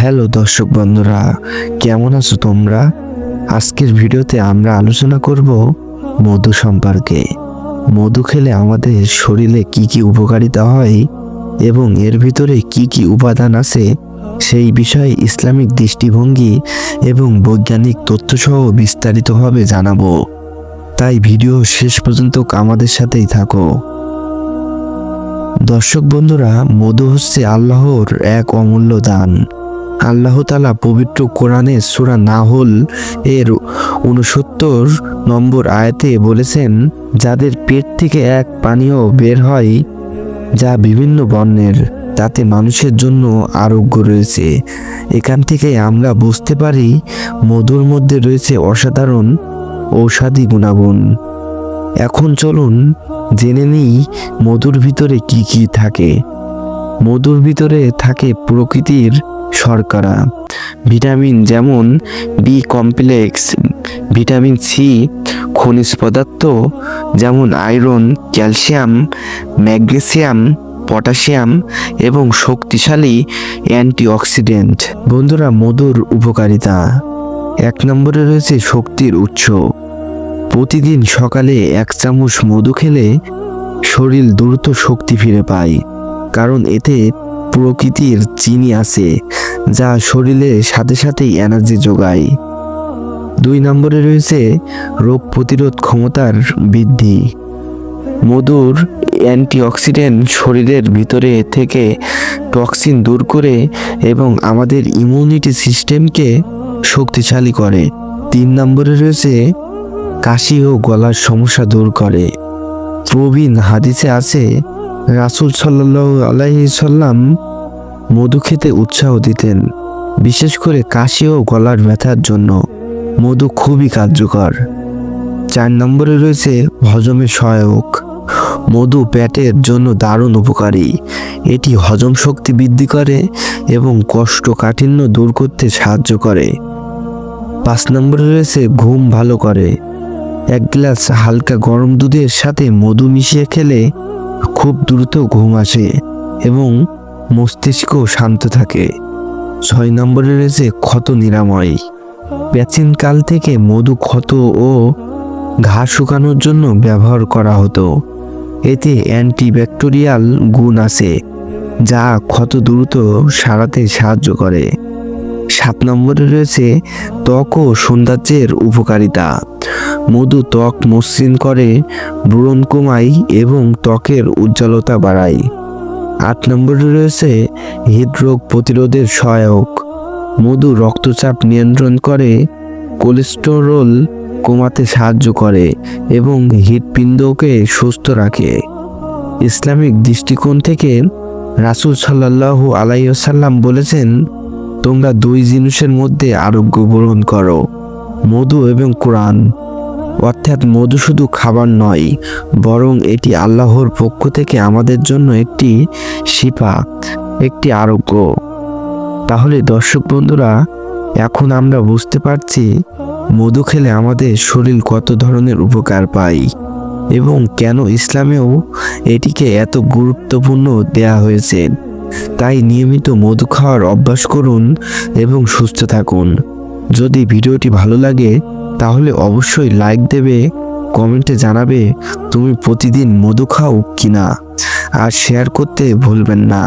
Hello দর্শক বন্ধুরা, কেমন আছো তোমরা? আজকের ভিডিওতে আমরা আলোচনা করব মধু সম্পর্কে। মধু খেলে আমাদের শরীরে কি কি উপকারিতা হয় এবং এর ভিতরে কি কি উপাদান আছে সেই বিষয়ে ইসলামিক দৃষ্টিভঙ্গি এবং বৈজ্ঞানিক তথ্যসহ বিস্তারিতভাবে জানাবো। তাই ভিডিও শেষ পর্যন্ত আমাদের সাথেই থাকো। দর্শক বন্ধুরা, মধু হচ্ছে আল্লাহর এক অমূল্য দান। আল্লাহ তাআলা পবিত্র কোরআনে সূরা নাহল এর 69 নম্বর আয়াতে বলেছেন, যাদের পেট থেকে এক পানীয় বের হয় যা বিভিন্ন বর্ণের, তাতে মানুষের জন্য আরোগ্য রয়েছে। এখান থেকে আমরা বুঝতে পারি মধুর মধ্যে রয়েছে অসাধারণ ঔষধি গুণাগুণ। এখন চলুন জেনে নিই মধুর ভিতরে কি কি থাকে। মধুর ভিতরে থাকে প্রকৃতির শর্করা, ভিটামিন যেমন বি কমপ্লেক্স, ভিটামিন সি, খনিজ পদার্থ যেমন আয়রন, ক্যালসিয়াম, ম্যাগনেসিয়াম, পটাশিয়াম এবং শক্তিশালী অ্যান্টিঅক্সিডেন্ট। বন্ধুরা, মধুর উপকারিতা। 1 নম্বরে রয়েছে শক্তির উৎস। প্রতিদিন সকালে 1 চামচ মধু খেলে শরীর দ্রুত শক্তি ফিরে পায়, কারণ এতে প্রকৃতির চিনি আছে যা শরীরে সাথে সাথেই এনার্জি যোগায়। 2 নম্বরে রয়েছে রোগ প্রতিরোধ ক্ষমতার বৃদ্ধি। মধুর অ্যান্টিঅক্সিডেন্ট শরীরের ভিতরে থেকে টক্সিন দূর করে এবং আমাদের ইমিউনিটি সিস্টেমকে শক্তিশালী করে। 3 নম্বরে রয়েছে কাশি ও গলার সমস্যা দূর করে। প্রবীণ হাদিসে আছে, রাসূল সাল্লাল্লাহু আলাইহি সাল্লাম মধু খেতে উৎসাহ দিতেন, বিশেষ করে কাশি ও গলার ব্যথার জন্য মধু খুবই কার্যকর। 4 নম্বরে রয়েছে হজমে সহায়ক। মধু পেটের জন্য দারুণ উপকারী। এটি হজম শক্তি বৃদ্ধি করে এবং কোষ্ঠকাঠিন্য দূর করতে সাহায্য করে। 5 নম্বরে রয়েছে ঘুম ভালো করে। 1 গ্লাস হালকা গরম দুধের সাথে মধু মিশিয়ে খেলে খুব দ্রুত ঘুম আসে এবং মস্তিষ্ক শান্ত থাকে। 6 নম্বরে রয়েছে ক্ষত নিরাময়। প্রাচীনকাল থেকে মধু ক্ষত ও ঘা শুকানোর জন্য ব্যবহার করা হতো। এতে অ্যান্টিব্যাকটেরিয়াল গুণ আছে যা ক্ষত দ্রুত সারাতে সাহায্য করে। 7 নম্বরে রয়েছে ত্বক ও সৌন্দর্যের উপকারিতা। মধু ত্বক মসৃণ করে, ব্রণ কমায় এবং ত্বকের উজ্জ্বলতা বাড়ায়। 8 নম্বরে রয়েছে হৃদরোগ প্রতিরোধের সহায়ক। মধু রক্তচাপ নিয়ন্ত্রণ করে, কোলেস্টেরল কমাতে সাহায্য করে এবং হৃৎপিণ্ডকে সুস্থ রাখে। ইসলামিক দৃষ্টিকোণ থেকে রাসূল সাল্লাল্লাহু আলাইহি ওয়াসাল্লাম বলেছেন, তোমরা 2 জিনিসের মধ্যে আরোগ্য গ্রহণ করো, মধু এবং কোরআন। অর্থাৎ মধু শুধু খাবার নয়, বরং এটি আল্লাহর পক্ষ থেকে আমাদের জন্য একটি শিফা, একটি আরোগ্য। তাহলে দর্শক বন্ধুরা, এখন আমরা বুঝতে পারছি মধু খেলে আমাদের শরীর কত ধরনের উপকার পায় এবং কেন ইসলামেও এটিকে এত গুরুত্বপূর্ণ দেয়া হয়েছে। তাই নিয়মিত মধু খাওয়ার অভ্যাস করুন এবং সুস্থ থাকুন। যদি ভিডিওটি ভালো লাগে তাহলে অবশ্যই লাইক দেবে, কমেন্টে জানাবে তুমি প্রতিদিন মধু খাও কিনা, আর শেয়ার করতে ভুলবেন না।